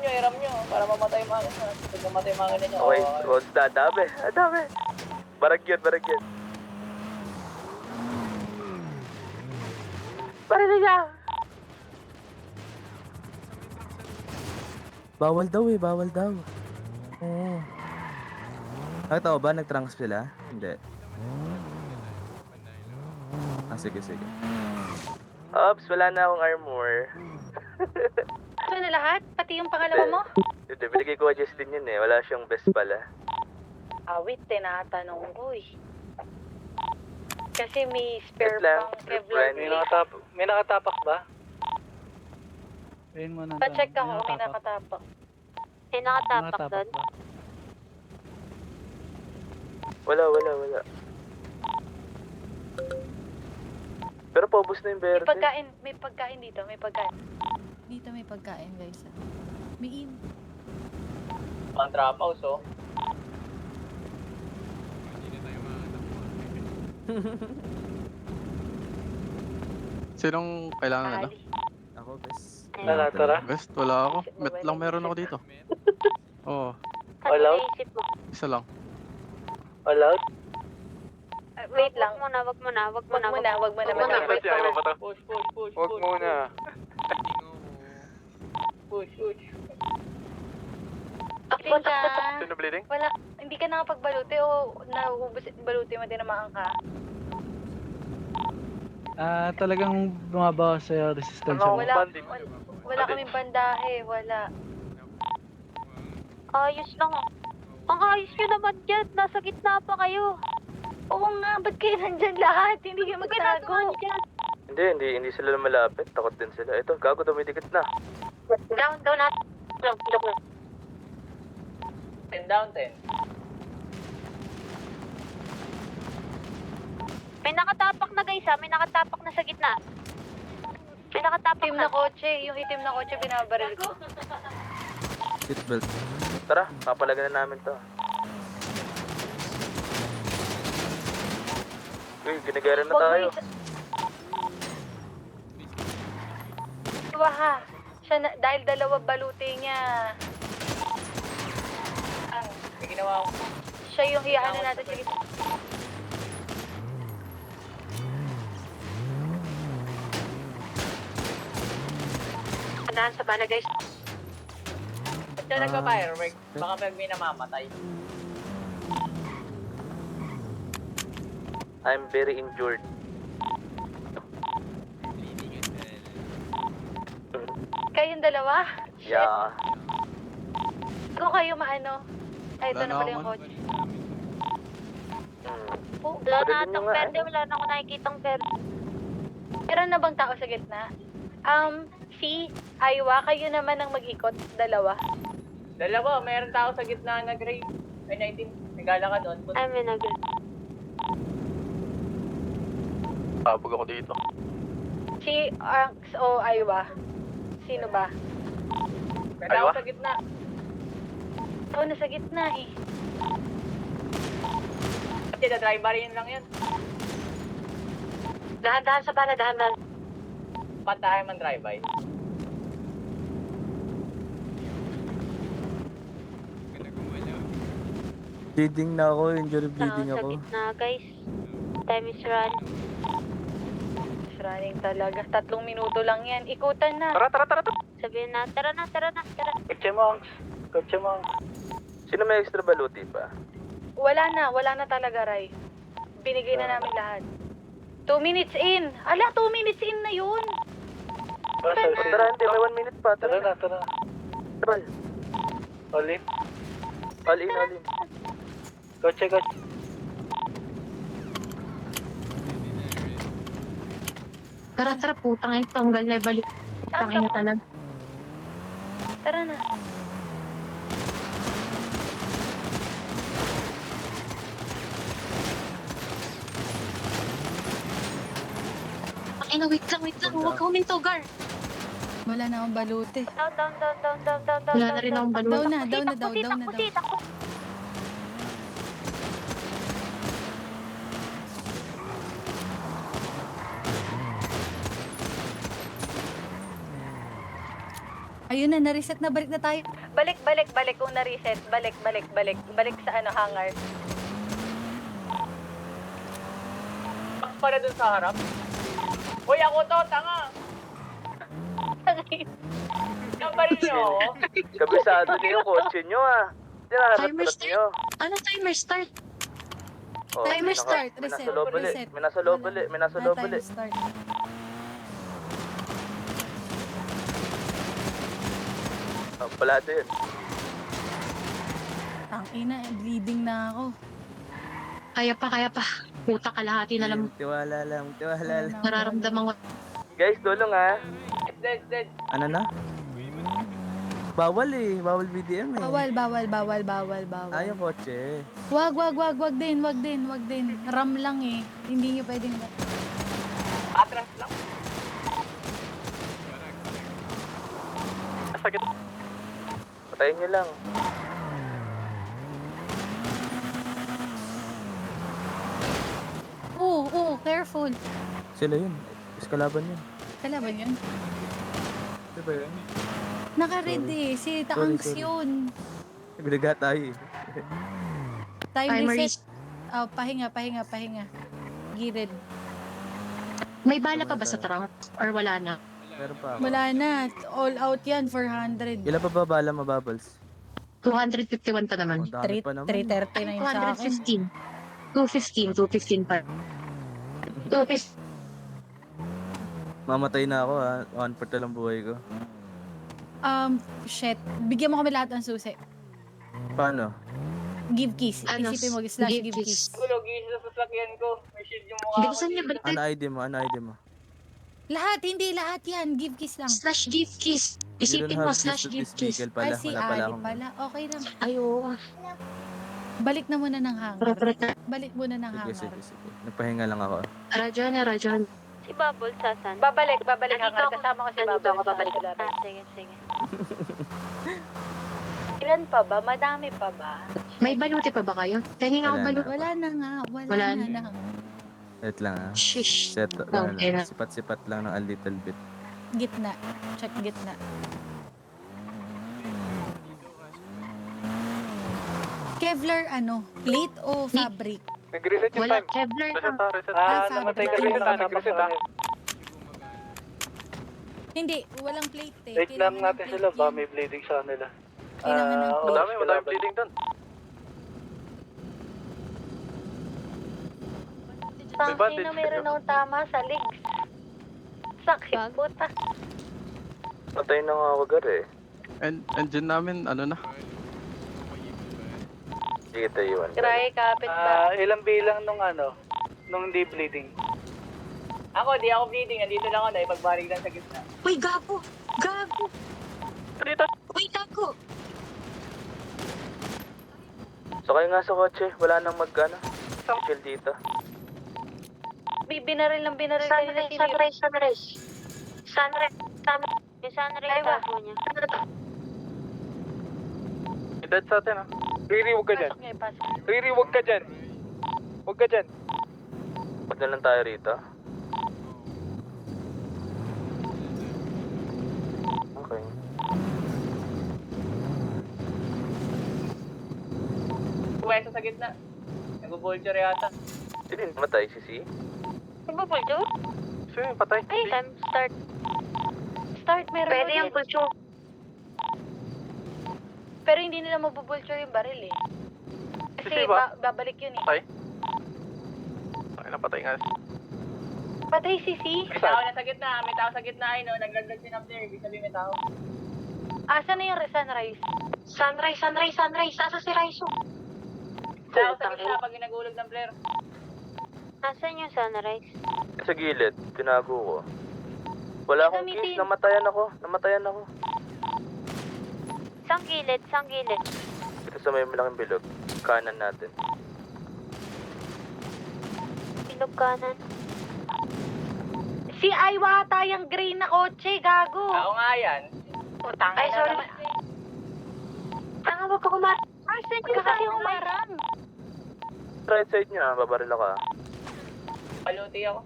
Hiram nyo. Para mamatay yung mga na. Pag mamatay yung mga ninyo. Okay, roads na. Dami. Barag yun. Barilin niya! Bawal daw. Oo. Nakita mo ba? Nag-trunks sila? Hindi. Sige. Ops, wala na akong armor. Ito na lahat? Pati yung pangalawa mo? Hindi, binigay ko kay Justin yun eh. Wala siyang best pala. Awit, tinatanong ko eh. Kasi may spare pang Kevlar May plate. may nakatapak ba? Ayun mo na. Pa-check ako kung may nakatapak. May nakatapak doon. ba? Wala. Pero paubos na yung May pagkain dito, may pagkain. Dito may pagkain guys. May Pang trap house, oh. Sinong kailangan ano? Ako, bes. Tara. Best, wala ako. Met lang meron ako dito. Oo, Ano naisip mo? isa lang. All out? Wait lang. Wag mo na. Wag mo na. Push. Huwag muna. Push. Akting ka. Sino bleeding? Wala, hindi ka nakapagbaluti o naubos baluti mo tinamaan ka? Talagang bumabawas sa resistensya mo. Wala kaming bandahe, wala. Ayos lang. Ang ayos nyo naman dyan. Nasa gitna pa kayo. Oo nga, ba't kayo nandyan lahat? Hindi kayo magtago. Hindi sila lumalapit. Takot din sila. Ito, gago, dumidikit na. Down na. Joke lang. 10 down, 10. May nakatapak na guys ha. May nakatapak na sa gitna. May nakatapak Itim na kotse, yung itim na kotse binabaril ko. Seatbelt. Tara, papalagan na namin to. Uy, ginagara na tayo. Waha, dahil dalawa baluti niya. May ginawa ko. Siya yung hiyahanan natin sa gitna. Tandaan sa bala guys. Ba't siya nagpa-firework? Baka pag may namamatay. I'm very injured. Kayong dalawa? Yeah. Kung kayo maano. Ay, ito Wala na na pala ako, yung man. kotse. Wala na Pwede atang nyo nga, perde. Wala na ako nakikitang perde. Meron na bang tao sa gitna? Si Aywa, kayo naman ang mag-ikot, dalawa. Dalawa, mayroon tao sa gitna na gray. Ay, 19. Nagala ka doon. Ay, may nag... Papag ako dito. Si Arx o Aywa. Sino ba? May tao Aywa? sa gitna. Ako nasa gitna eh. Kasi na-driver yun lang yun. Dahan-dahan sa bala, dahan-dahan. Patahay man drive-by. Bleeding na ako, injury Tao bleeding sa ako. gitna guys. Time is running. Running talaga. 3 minuto lang yan. Ikutan na. Tara. Sabihin na, tara na. Kotse mo. Sino may extra baluti pa? Wala na talaga, Ray. Binigay na namin lahat. 2 minutes in. Ala, 2 minutes in na yun. Tara, hindi. May 1 minute pa. Tara na. Tara. Tara. All in. All in. Kotse. Tara, putang ina, tanggal na balik. Tangin na talaga. Tara na. Tangin na, wait lang. Huwag ka huminto, Gar. Wala na akong baluti. Down. Wala na rin akong baluti. Down na. Ayun na, na-reset na. Balik na tayo. Balik. Kung na-reset, balik. Balik sa hangar. Box pala dun sa harap. Uy, ako to, tanga! Ang baril niyo ako. Kabisado niyo yung kotse nyo ah. Timer Tinaharap start. nyo. Ano timer start? Oh, Timer start. May Reset. nasa loob ulit. Reset. May nasa loob ulit. Timer start. Oh, palado yun. Tangina, bleeding na ako. Kaya pa. Puta kalahati na lang. Tiwala lang, tiwala lang. Nararamdaman ko. Guys, tulong ah. Dead. Ano na? Bawal eh. Bawal BDM eh. Bawal. Ayaw kotse. Wag din. Ram lang eh. Hindi nyo pwedeng... Atras lang. Sakit. Patayin nyo lang. Oo, careful. Sila yun. Iskalaban yun. Kalaban yun. Diba yun? Naka-red eh. Si Taangs sorry. yun. Binaga tayo eh. Time Timer reset. Oh, pahinga. Girid. May bala pa ba sa trunk? Or wala na? Meron pa ako. Wala na. All out yan, 400. Ilan pa ba bala mabubbles? 251 pa naman. Ang dami pa naman. 330 na yung sa akin. 215 pa. 215. Mamatay na ako ha. 1/4 na lang buhay ko. Shit. Bigyan mo kami lahat ng susi. Paano? Give keys. Ano, Isipin mo, slash give give keys. Gulo, gis sa sasakyan ko. May shield yung mukha Hindi ko. ko saan niya baliktad. Ano ID mo? Ano ID mo? Lahat, hindi lahat yan. Give keys lang. Slash give kiss. You Isipin don't mo, have slash keys to give this kiss. vehicle pala. Ay, si Wala pala Ali akong... pala. Okay lang. Ayoko. Balik na muna ng hangar. Balik muna ng Sige, hangar. sige. Nagpahinga lang ako. Rajon. Si Bubble, sasan? Babalik hangar. Andito ako. Kasama ko si Andito Bubble. ako, babalik. Sila rin. Sige. Ilan pa ba? Madami pa ba? May baluti pa ba kayo? Tingin ako Wala baluti. Wala na nga. Wala Wala na. na. Wait lang ah. Shish. Set, ano Okay lang. na. Sipat-sipat lang ng a little bit. Gitna. Check gitna. Kevlar plate o fabric? Nag-reset yung Wala. time. Kevlar Reset ka. reset. Namatay ka fabric. rin. Nag-reset ah. Hindi, walang plate eh. Wait lang Kailangan ng natin plate sila, ba yan. may bleeding sa kanila. Kailangan ng plate. Madami bleeding doon. May bandage. Tangina, meron akong tama sa legs. Sakit puta. Patay na nga ako gar eh. Engine namin, ano na. Sige tayo yun. Try kapit ba? Ilang bilang nung hindi bleeding? Ako, di ako bleeding. Nandito lang ako dahil pagbarilan sa gitna. Uy, gago. Dito. Uy, gago. Sakay nga sa kotse. Wala nang chill dito. Binaril kanina si Miro. Sunrise. Yung sunrise tapo niya. May dead sa atin ah. Riri, huwag ka dyan. Pasok niya, pasok. Riri, huwag ka dyan. Huwag ka dyan. Ba't na lang tayo rito? Okay. Pwesto sa gitna. Nag-vulture yata. Hindi namatay si C. Bubble, Joe? Sige, patay. Ay, time start. Start, meron Pwede ulit. yung pulcho. Pero hindi nila mabubulture yung baril eh. Kasi Kasi ba? babalik yun eh. Patay. Ay, napatay nga. Patay si C. May tao na sa gitna. May tao sa gitna. Ay, no. Naglaglag sin up there. Ibig sabihin may tao. Asa na yung sunrise? Sunrise. Asa si Raizo? Tao sa gitna pag ginagulog ng flare. Nasaan yung sunrise? Sa gilid, tinago ko. Wala akong Gagamitin. keys, namatayan ako. Sang gilid. Ito sa may malaking bilog, kanan natin. Bilog kanan. Si Iwata yung green na kotse, gago. Ako nga yan. Utang. Ay, sorry. Tanga, wag ka kumar. Asan yung kasi umarang? Right side nyo babaril ako ah. Paluti ako.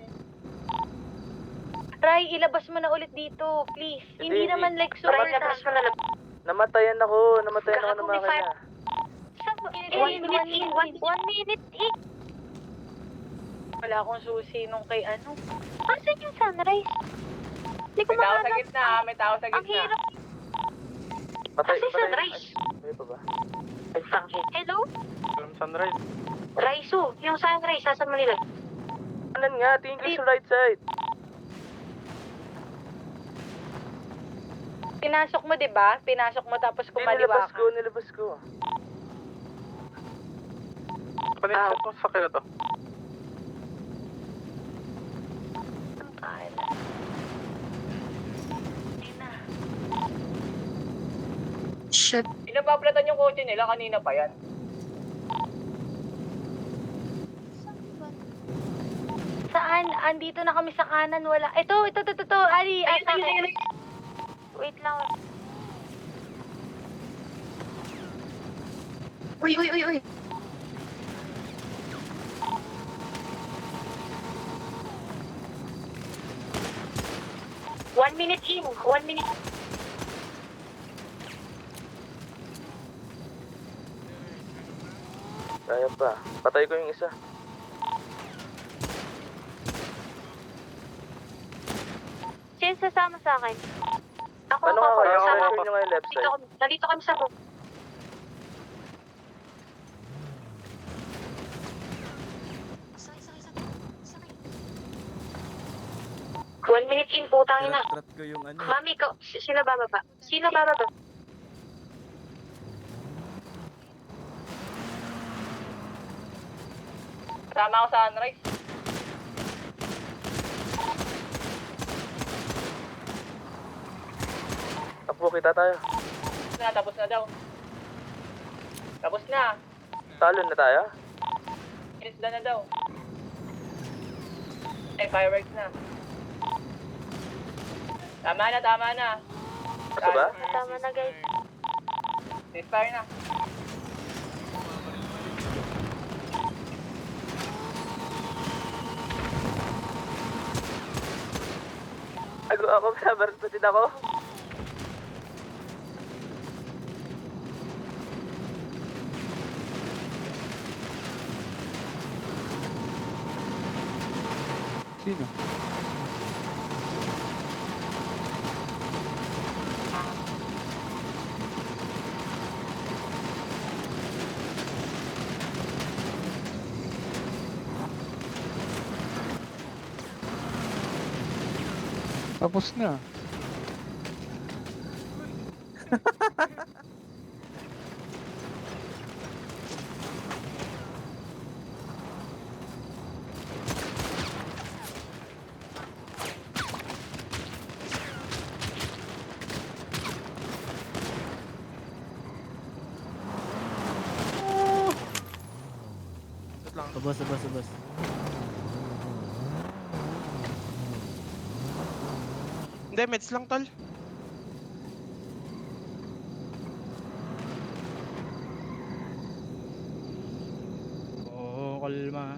Ray, ilabas mo na ulit dito, please. Hindi Hindi. naman like super Labas mo na lang. Namatayan ako ng Gago, may makina. One minute eh. Wala akong susi nung kay ano. Asan yung sunrise? Hindi ko May tao sa mahanap. gitna. May tao sa Ang gitna. hirap. Patay, Kasi sunrise. Ay pa ba? Hello? Sunrise. Raizo, yung sunrise, saan mo nila? Kanan nga, tingin ko sa right side. Pinasok mo, 'di ba? Pinasok mo tapos kumaliwa ka. Nilabas ko. Paninsin ko sa sakyan na to. Akin na. Ayun na. Shit. Pinapaplatan yung kotse nila, kanina pa yan. Saan? Andito na kami sa kanan, wala. Ito. Ali, asa akin. Wait lang. Uy. 1 minute in. 1 minute. Kaya pa. Patay ko yung isa. Sino sasama sa akin? Ako Ano ako. nga Kasama kaya ko. nyo nga yung left Dito side? kami. Nandito kami sa book. One minute in, putang ina. Trap ko yung ano. Mami, sino bababa? Sino bababa? Kasama ako sa Sunrise. Takbo kita tayo. Tapos na daw. Tapos na. Talon na tayo. Minutes na daw. Ay, fireworks na. Tama na. Ito ba? Tama na guys. Ceasefire na. Ako, sabar pa din ako. Sino? Tapos na. Ubos. Hindi, meds lang tol. Oo, kalma.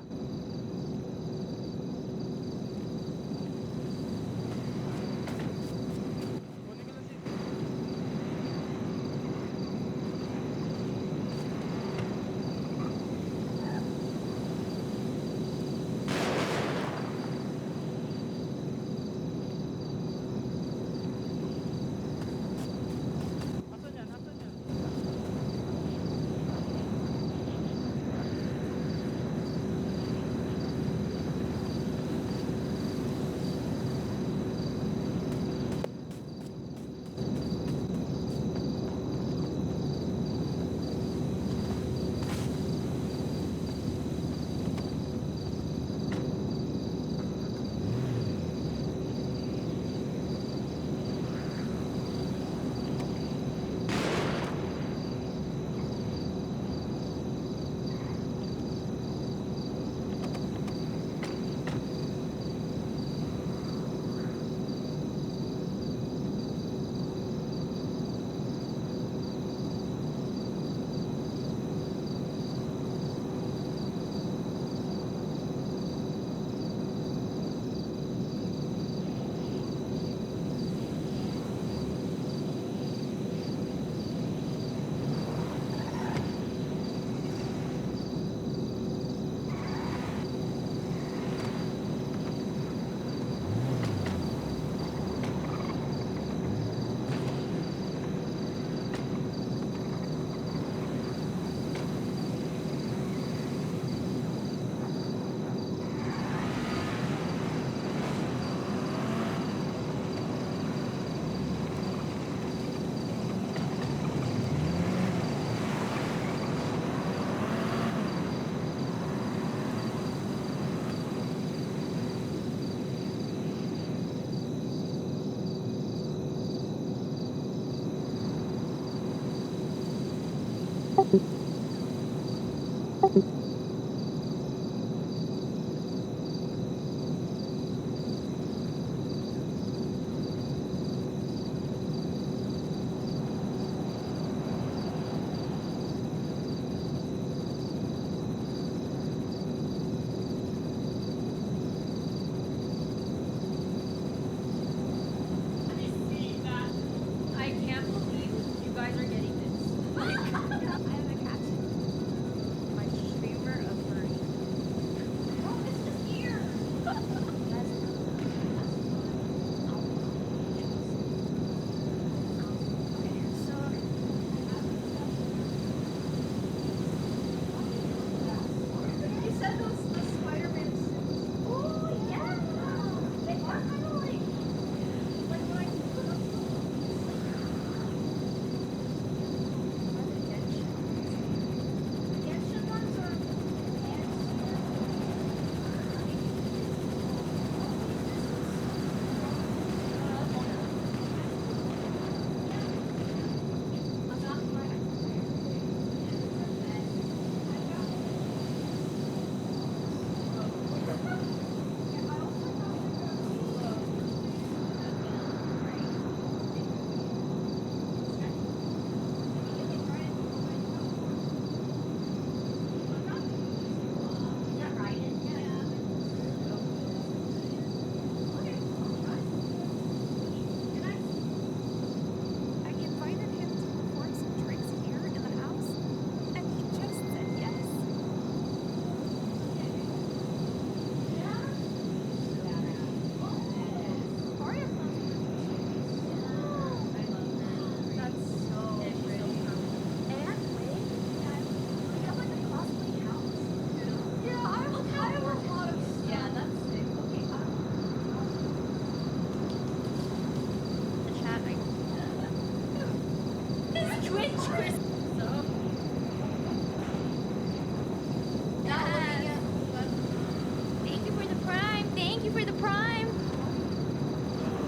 Thank you for the prime. Thank you for the prime.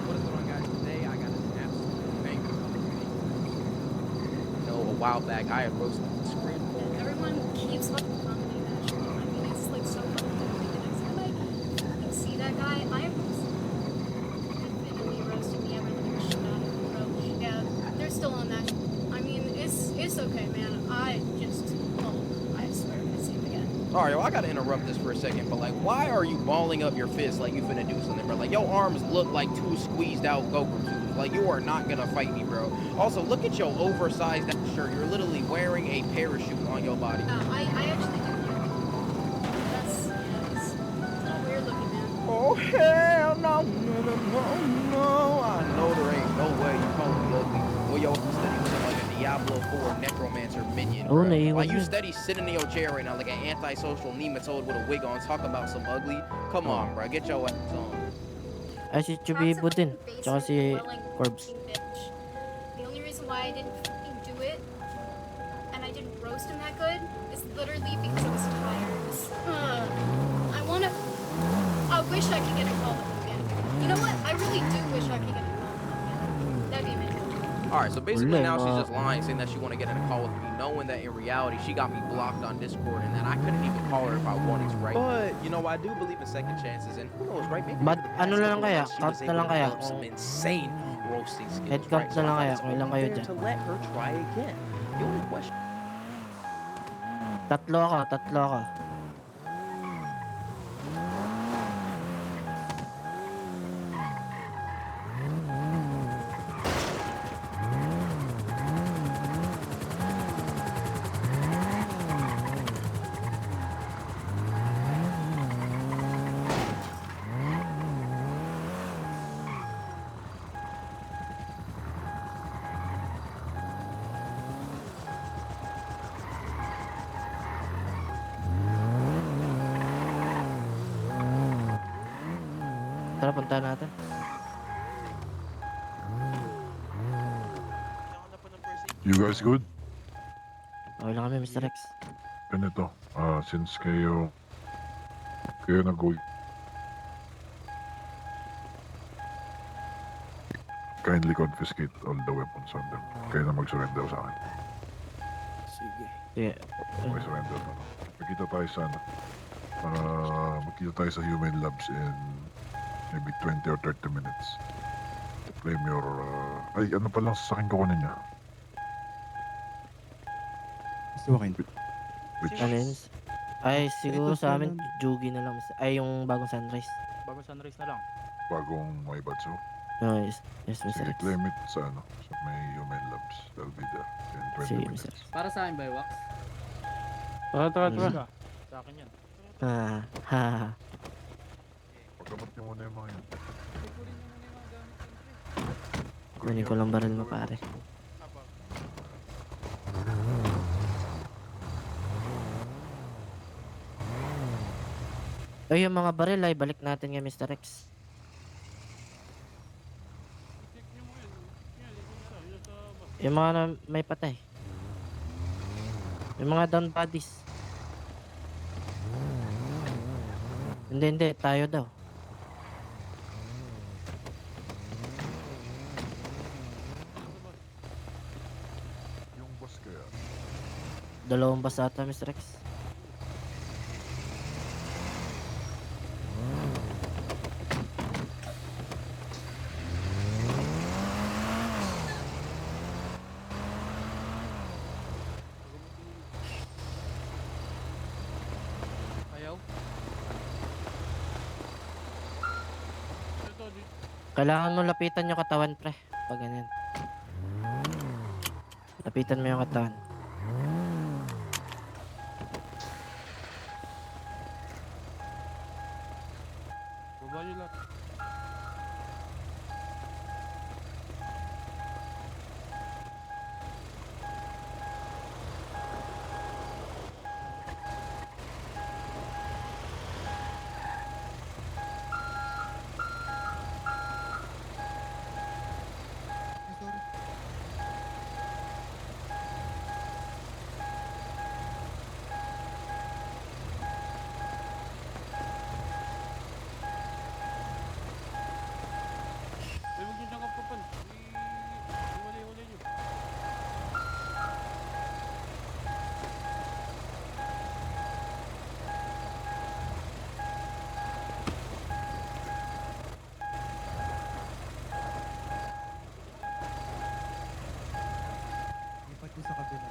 What is going on, guys? Today I got an absolute banger from the community. You know, a while back I had roasted the screen. Everyone keeps fucking commenting that shit. I mean, it's like so funny. Like, I see that guy. I am infinitely roasting me. Everything shit out of him, bro. Yeah, they're still on that. I mean, it's okay, man. I swear if I see him again. Alright, well, I gotta interrupt this for a second, but like, why are you balling up your fists like you finna do something, bro? Like, your arms look like two squeezed out Goku tubes. Like, you are not gonna fight me, bro. Also, look at your oversized shirt. You're literally wearing a parachute on your body. I actually do. That's it's not weird looking, man. Oh, hell no, no, no, no, no. I know there ain't no way you call me ugly. Well, yo, steady looking like a Diablo 4 necromancer minion, Oh, bro. naiiwan Like, you yun. steady sitting in your chair right now like an antisocial nematode with a wig on, talk about some ugly. Come on, bro, get your ass on. Ay, si Chubibo din. Tsaka si Corbs. The only reason why I didn't fucking do it and I didn't roast him that good is literally because I was tired. I wish I could get a call with him again. You know what? I really do wish I could get a call with him again. That'd be amazing. Alright, so basically now she's Wala. just lying, saying that she want to get in a call with me, knowing that in reality she got me blocked on Discord and that I couldn't even call her if I wanted to, right? But, you know, I do believe in second chances, and who knows, right? Maybe But over the past ano na lang couple kaya? months, she Count was na able lang to kaya develop some kung insane roasting skills, head count right? na So I lang thought kaya it's kung ilang only kayo fair dyan. to let her try again. The only question Tatlo ako. Tara, punta natin. You guys good? Okay lang kami, Mr. Rex. Ganito, since kayo nag-uwi, kindly confiscate all the weapons on them. Kayo na mag-surrender sa akin. Sige. Sige. Okay, surrender na. Magkita tayo sa magkita tayo sa Human Labs in maybe 20 or 30 minutes. To claim your, ay, ano pa lang sa akin kukunin niya? Which, Ano yun? Ay, siguro sa amin, Jugi na lang. Ay, yung bagong Sunrise. Bagong sunrise na lang. bagong may batso. No, yes, Mr. Sige, Rex. claim it sa sa may Human Labs. They'll be there in 20 Sige, minutes. Mr. Rex. Para sa akin ba, Wax? Tara. Sa akin yan. Ha. Pagkapat niyo muna yung mga yun. Kunin ko lang baril mo, pare. Ay, yung mga baril ay balik natin nga, Mr. Rex. Yung mga may patay. Yung mga down bodies. Hindi, tayo daw. Yung boss kaya, 2 bus ata, Mr. Rex. Ayaw? Kailangan mo lapitan yung katawan, pre. Pag ganyan. Lapitan mo yung katawan. Baba nyo lang. Sa kabila.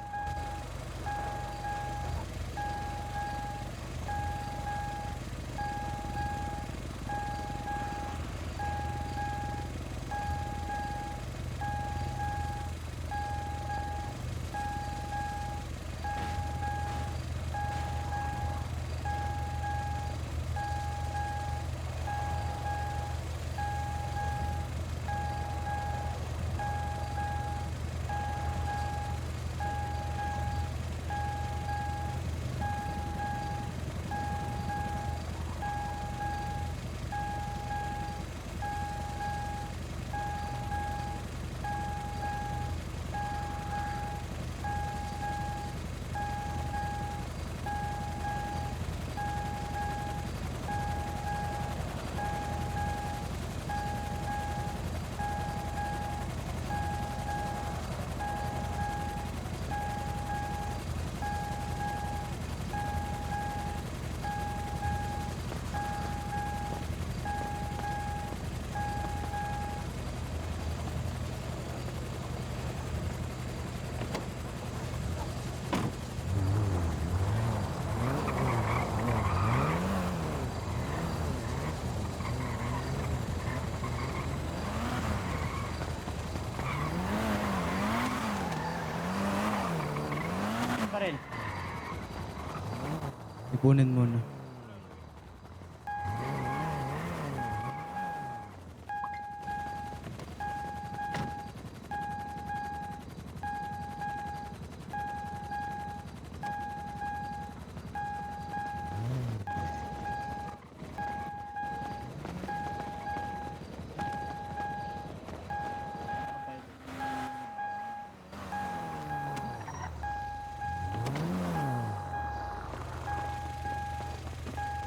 Ipunin muna.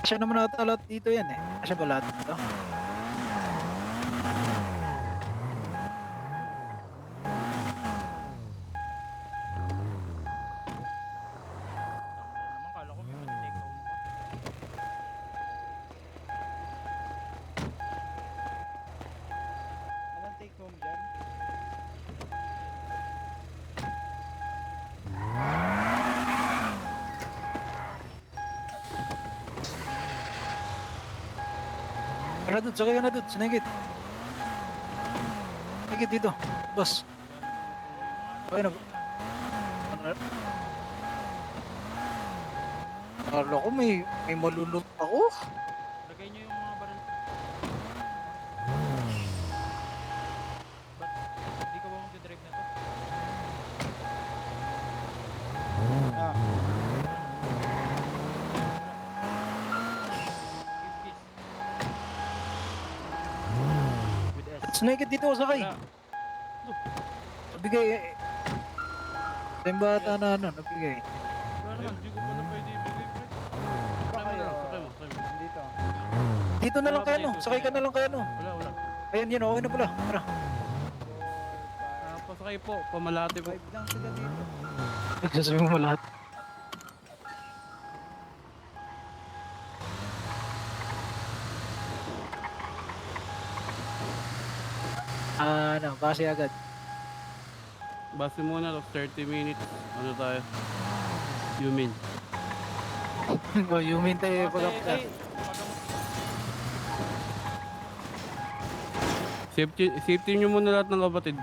Siya naman ata lahat dito yan eh. Siya ba lahat dito? Naman, kala ko may take home ka. Anong take home dyan? Tara doon, sakay ka na doon, sinigit. Sinigit dito, boss. Okay na. Akala ko may malulot ako. Lagay niyo yung mga baril. Ba't hindi ka ba magdadrive na to? Ah. With S. Sinigit dito, sakay. Nabigay eh. Yung bata na ano, nabigay. Wala naman, hindi ko pa na pwede ibigay, pre. Sakay mo na, sakay mo. Dito. Dito na lang kayo, no? Sakay ka na lang kayo, no? Wala. Ayan, yun, okay na pala. Tara. Pasakay po, pamalati po. Nagsasabi mo lahat. Ano, base agad. Base muna, 30 minutes. Ano tayo? You mean? Oh, you mean tayo pag Safety nyo muna lahat ng kapatid.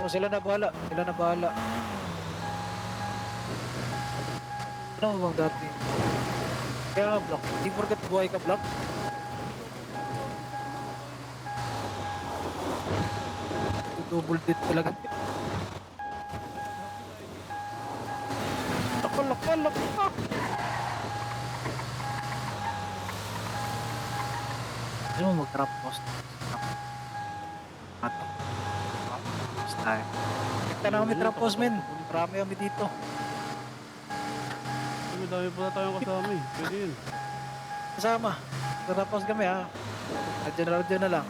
Oh, sila na bahala. Sila na bahala. Ano bang dati? Kaya nga block. Hindi porkat buhay ka block. Double dead talaga. Lak. Ano mo mag-trap post? Post tayo. Kita na kami trap post, men. Marami kami dito. Dami pala tayong kasama eh. Pwede yun. Kasama. Trap post kami ha. Radyo na lang.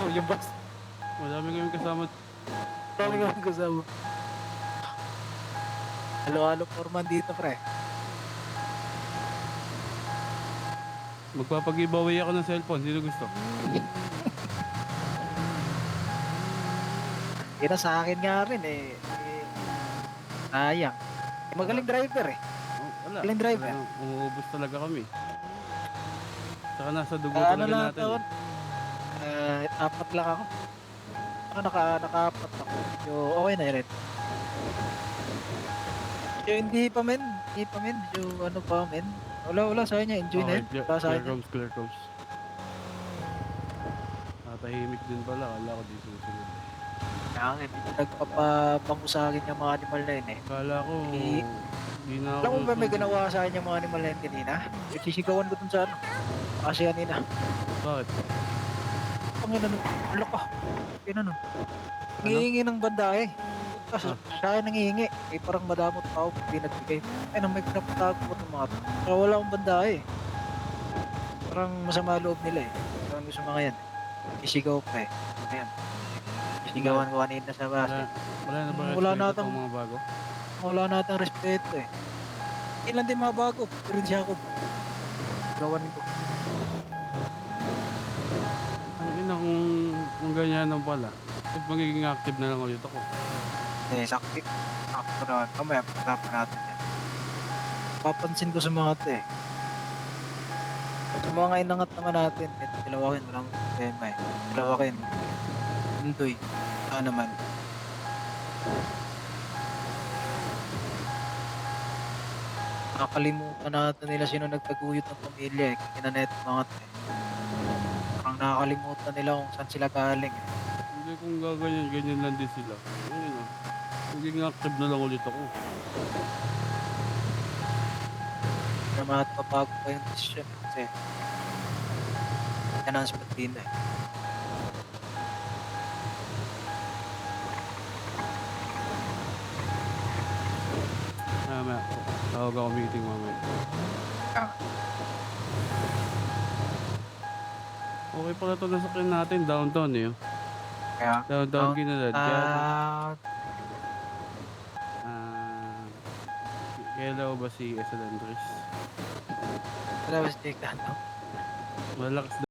Oh, yung bus. Madami kami kasama. Marami kami kasama. Halo-halo foreman dito, pre. Magpapag-giveaway ako ng cellphone. Sino gusto? Kaya sa akin nga rin eh. Sayang. Magaling driver eh. Oh, wala. Galing driver. Wala, umuubos talaga kami. Saka nasa dugo Ano talaga lang natin. ito? Apat lang ako. Naka-apat ako. So, okay na rin. So, hindi pa men. So, ano pa men. Wala sa kanya. Enjoy na yun. Okay, Wala sa clear kanya. clear comes. Natahimik din pala. Wala ko di susunod. Kaya nagpapabango sa akin yung mga animal na yun eh. Kala ko, di na ako. Alam mo ba may susunod. ginawa sa akin yung mga animal na yun kanina? Sisigawan ko dun sa ano. Kasi kanina. Bakit? Panginoon, alok ko. Ano? Nangihingi ng bandahe. Tapos siya ay nangihingi. Eh parang madamot pa ako hindi nagbigay. Eh nang may pinapatago ko itong mga to. Kaya wala akong bandahe. Parang masama loob nila eh. Parang gusto mga yan. Isigaw pa eh. Ayan. Isigawan ko kanina sa base. Wala na ba Wala respeto natang- tong mga bago? Wala natin respeto eh. Ilan din mga bago. Pero rin siya ako. Gawan ko. Ang ina kung ganyan naman pala. Magiging active na lang ulit ako. Eh, sakti. Sakto naman. Kamaya, pag-usapan natin yan. Papansin ko sa mga to eh. Sa mga inangat naman natin, dalawakin, walang problema eh. Dalawakin. Hindoy. Saan naman. Nakakalimutan natin nila sino nagtaguyod ng pamilya eh. Kinanet mga to eh. Parang nakakalimutan nila kung saan sila galing eh. Hindi kung ganyan lang din sila. Ayun o. Magiging active na lang ulit ako. Na matapago pa yung desisyon kasi yan ang spatina eh. Mamaya, tawag ako meeting mamaya. Okay pala ito nasakyan natin, downtown eh. Kaya, Downtown Ginalad. ah, Kailan ba si Esel Andres? wala ba si Jake Dato? Malakas